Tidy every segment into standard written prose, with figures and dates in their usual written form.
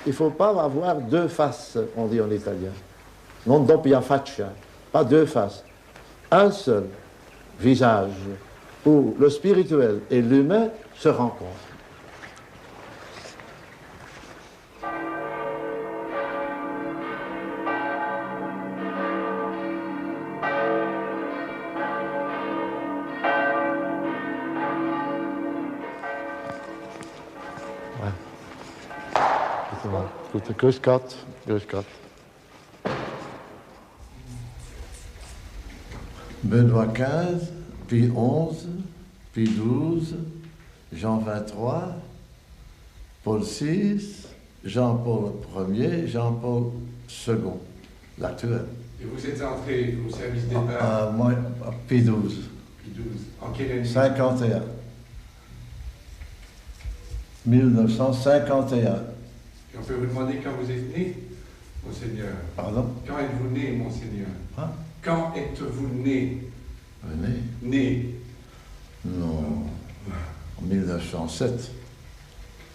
Il ne faut pas avoir deux faces, on dit en italien. Non doppia faccia, pas deux faces. Un seul visage où le spirituel et l'humain se rencontrent. Goed, grüß Gott, grüß Gott. Benoît XV, puis XI, puis XII, Jean XXIII, Paul VI, Jean-Paul Ier, Jean-Paul II, l'actuel. Et vous êtes entré au service départ Moi, puis XII. Puis 12. En quelle année 51. 1951. Et on peut vous demander quand vous êtes né, Monseigneur? Pardon? Quand êtes-vous né, Monseigneur? Hein? Quand êtes-vous né? Né? Né. Non. En 1907.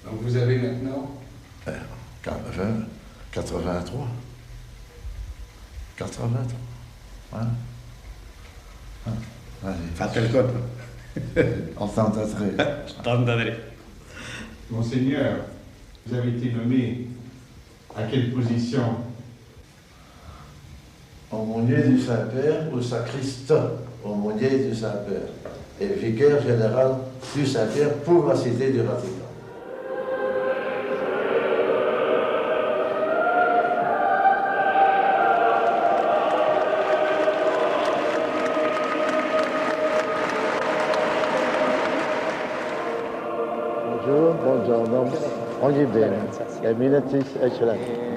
Donc vous avez maintenant 83. 83. Hein? Allez. Fate il colpo. 83. 83. Monseigneur, vous avez été nommé à quelle position? Aumônier du Saint-Père ou sacristain, aumônier du Saint-Père, et vicaire général du Saint-Père pour la Cité du Vatican. Bonjour, buongiorno. Oggi bene. Eminentis eccellenti.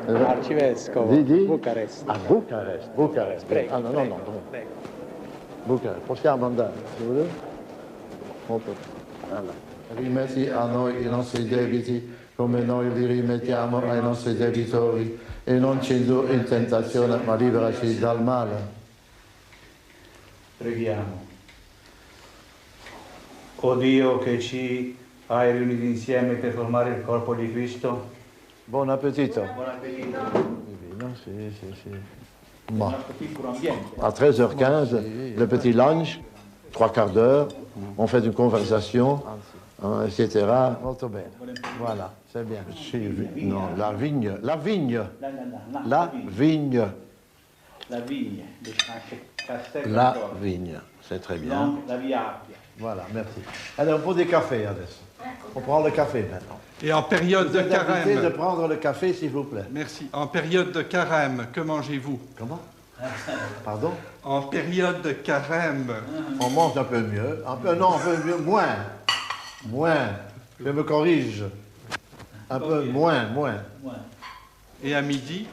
Arcivescovo, Di? Bucarest. A Bucarest, Bucarest. Prego, Ah, no, prego, no, no. prego. Bucarest. Possiamo andare, se volete? Molto bene. Allora. Rimetti a noi i nostri debiti, come noi li rimettiamo ai nostri debitori, e non ci indurre in tentazione, ma liberaci dal male. Preghiamo. O Dio che ci hai riuniti insieme per formare il corpo di Cristo. Buon appetito. Buon appetito. Non, sì. Un Bon. nostro piccolo ambiente. À 13h15, le petit lunch, 3/4 d'heure, on fait une conversation, hein, etc. Molto bene. Voilà, c'est bien. Non, la vigne. La vigne. La vigne. La vigne. La vigne, c'est très bien. La via Appia. Voilà, merci. Allez, on prend des cafés, adesso. On prend le café maintenant. Et en période Vous de êtes invité de carême, prendre le café, s'il vous plaît. merci, en période de carême, que mangez-vous? Comment? Pardon? En période de carême, On mange un peu mieux. Un peu, non, un peu mieux. Moins. Moins. Je me corrige. Un peu moins. et à midi,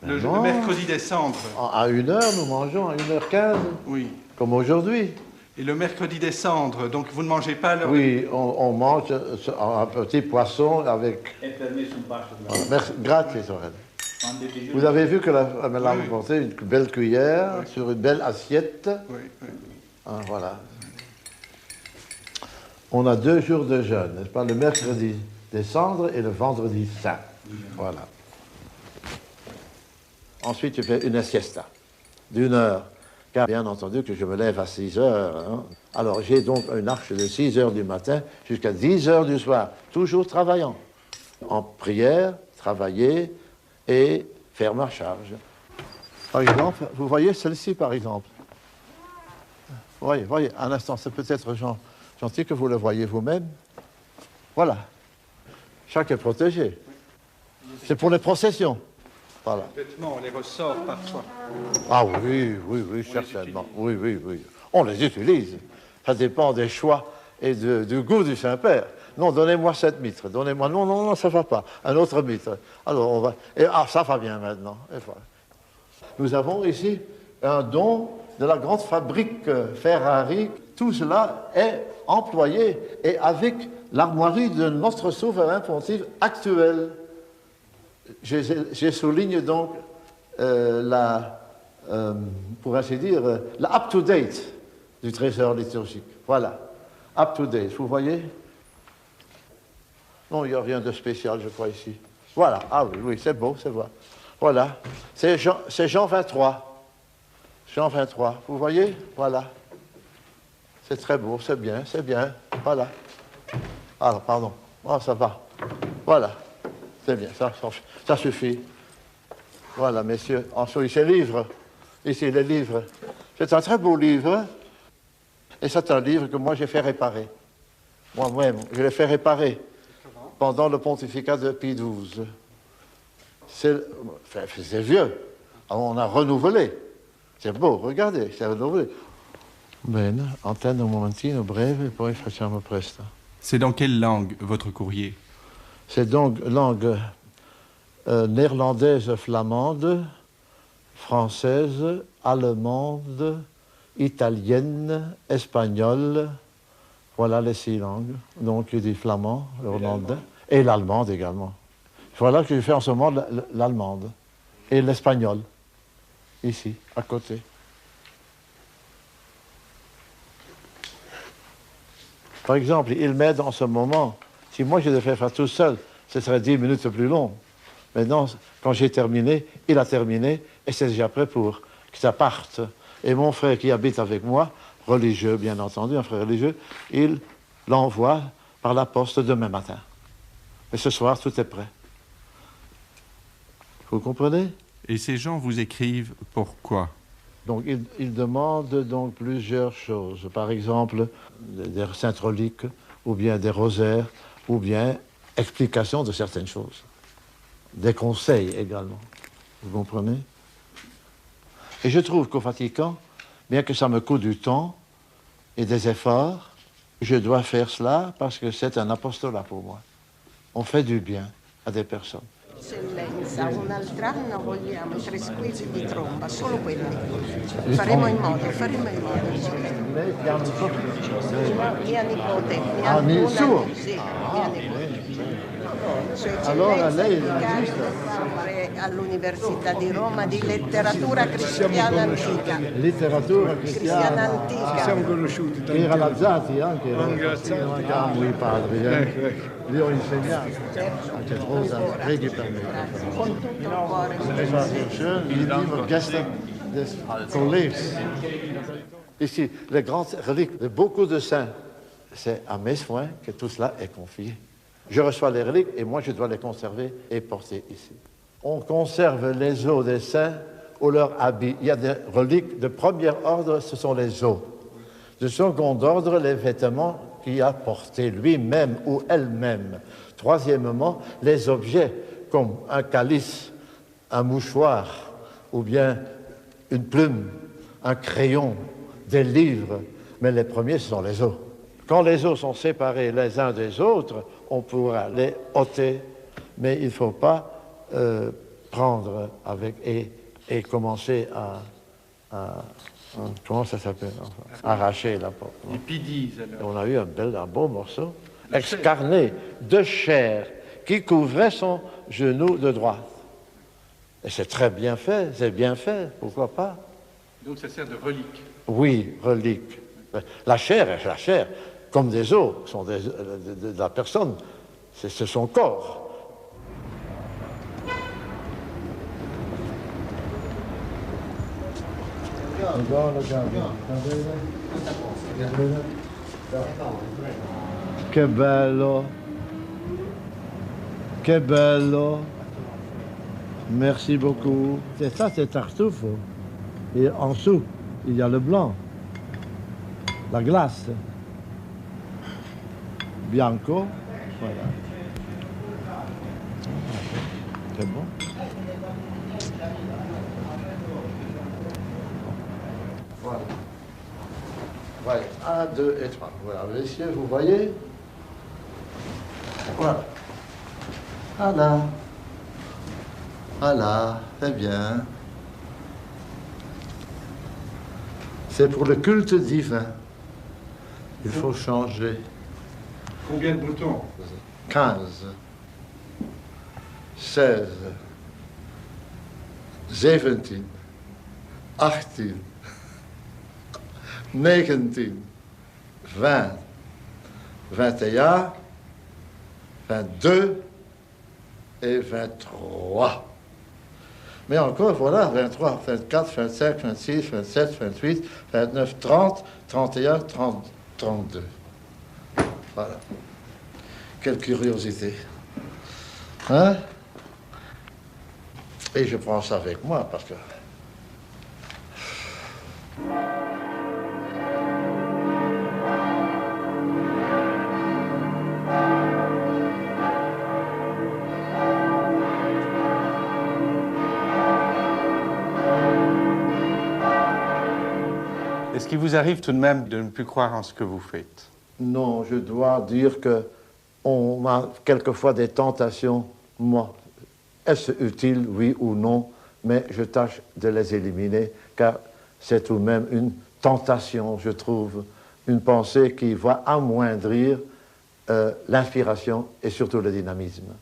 le Non. mercredi des cendres, À 1h, nous mangeons, à 1h15, oui. comme aujourd'hui. Et le mercredi des cendres, donc vous ne mangez pas l'heure Oui, on mange un petit poisson avec... È permesso un passo di Voilà. Merci. Grazie, sorelle. Quando è digiuno. Vous avez vu que elle me l'a Oui. apporté une belle cuillère Oui. sur une belle assiette. Oui, oui. Ah, voilà. On a 2 jours de jeûne, n'est-ce pas? Le mercredi des cendres et le vendredi saint. Voilà. Ensuite, tu fais une siesta d'1 heure. Car bien entendu que je me lève à 6 heures. Hein. Alors j'ai donc une arche de 6 heures du matin jusqu'à 10 heures du soir, toujours travaillant. En prière, travailler et faire ma charge. Par exemple, vous voyez celle-ci par exemple. Voyez, un instant, c'est peut-être gentil que vous le voyez vous-même. Voilà. Chaque est protégé. C'est pour les processions. Voilà. Les vêtements, on les ressort parfois. Ah oui, certainement. Oui. On les utilise. Ça dépend des choix et du goût du Saint-Père. Non, donnez-moi cette mitre. Donnez-moi. Non, ça ne va pas. Un autre mitre. Alors on va. Et ça va bien maintenant. Et voilà. Nous avons ici un don de la grande fabrique Ferrari. Tout cela est employé et avec l'armoirie de notre souverain pontife actuel. Je souligne donc pour ainsi dire, la up-to-date du trésor liturgique. Voilà, up-to-date, vous voyez? Non, il n'y a rien de spécial, je crois, ici. Voilà, ah oui, oui, c'est beau, c'est beau. Voilà, c'est Jean 23. Jean 23, vous voyez? Voilà. C'est très beau, c'est bien, voilà. Alors, pardon, oh, ça va. Voilà, c'est bien, ça suffit. Voilà, messieurs, ensuite, ces livres, ici, les livres. C'est un très beau livre, et c'est un livre que moi j'ai fait réparer. Moi-même, je l'ai fait réparer pendant le pontificat de Pie XII. C'est vieux, alors on a renouvelé. C'est beau, regardez, c'est renouvelé. Bene, antenne un momentino breve, et poi facciamo presto. C'est dans quelle langue, votre courrier? C'est donc langue néerlandaise, flamande, française, allemande, italienne, espagnole. Voilà les 6 langues. Donc, il dit flamand, le hollandais, et l'allemande également. Voilà que je fais en ce moment l'allemande et l'espagnol, ici, à côté. Par exemple, il m'aide en ce moment. Si moi je devais faire tout seul, ce serait 10 minutes plus long. Maintenant, quand j'ai terminé, il a terminé, et c'est déjà prêt pour que ça parte. Et mon frère qui habite avec moi, religieux bien entendu, un frère religieux, il l'envoie par la poste demain matin. Mais ce soir, tout est prêt. Vous comprenez? Et ces gens vous écrivent pourquoi? Donc, ils demandent donc plusieurs choses. Par exemple, des saintes reliques, ou bien des rosaires, ou bien explication de certaines choses. Des conseils également. Vous comprenez? Et je trouve qu'au Vatican, bien que ça me coûte du temps et des efforts, je dois faire cela parce que c'est un apostolat pour moi. On fait du bien à des personnes. Eccellenza, un altro anno vogliamo i 3 squilli di tromba, solo quelli. Faremo in modo. Mia nipote, Ah, una, suo? sì, mia nipote. Sua Allora Eccellenza lei incarico all'Università di Roma di letteratura cristiana antica. Letteratura Cristiana antica. Siamo conosciuti da Era Lazzati anche. Anche Lazzati. Chiamo i padri. Ecco. Li ho insegnato. Anche Rosa, preghi per me. Con tutto il cuore. Es war sehr schön, die lieben Gäste des Collèges. Ici, les grandes reliques de beaucoup de saints, c'est à mes soins que tout cela est confié. Je reçois les reliques et moi je dois les conserver et porter ici. On conserve les os des saints ou leurs habits. Il y a des reliques de premier ordre, ce sont les os. De second ordre, les vêtements qu'il a portés lui-même ou elle-même. Troisièmement, les objets comme un calice, un mouchoir, ou bien une plume, un crayon, des livres. Mais les premiers, ce sont les os. Quand les os sont séparés les uns des autres, on pourra les ôter, mais il ne faut pas prendre avec et commencer à comment ça s'appelle? Enfin, arracher la porte. Les pidis, alors. On a eu un beau morceau, excarné de chair, qui couvrait son genou de droite. Et c'est très bien fait, pourquoi pas? Donc ça sert de relique. Oui, relique. La chair est la chair, comme des os, sont de la personne, c'est son corps. Che bello, che bello, merci beaucoup. C'est ça, c'est Tartufo. Et en dessous, il y a le blanc, la glace, bianco, voilà. C'est bon. Voilà. Voilà, 1, 2 et 3. Voilà, messieurs, vous voyez? Voilà. Voilà. Voilà, c'est bien. C'est pour le culte divin. Il faut changer. Combien de boutons? 15, 16, 17, 18, 19, 20, 21, 22, et 23. Mais encore, voilà, 23, 24, 25, 26, 27, 28, 29, 30, 31, 30, 32. Voilà. Quelle curiosité. Hein? Et je prends ça avec moi parce que... Est-ce qu'il vous arrive tout de même de ne plus croire en ce que vous faites? Non, je dois dire que on a quelquefois des tentations, moi. Est-ce utile, oui ou non, mais je tâche de les éliminer, car c'est tout de même une tentation, je trouve, une pensée qui va amoindrir l'inspiration et surtout le dynamisme.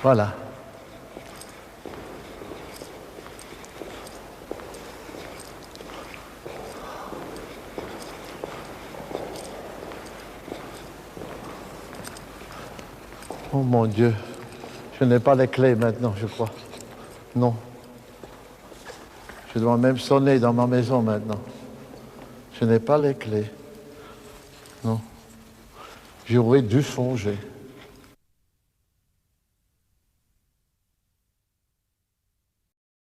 Voilà. Oh mon Dieu, je n'ai pas les clés maintenant, je crois. Non. Je dois même sonner dans ma maison maintenant. Je n'ai pas les clés. Non. J'aurais dû songer.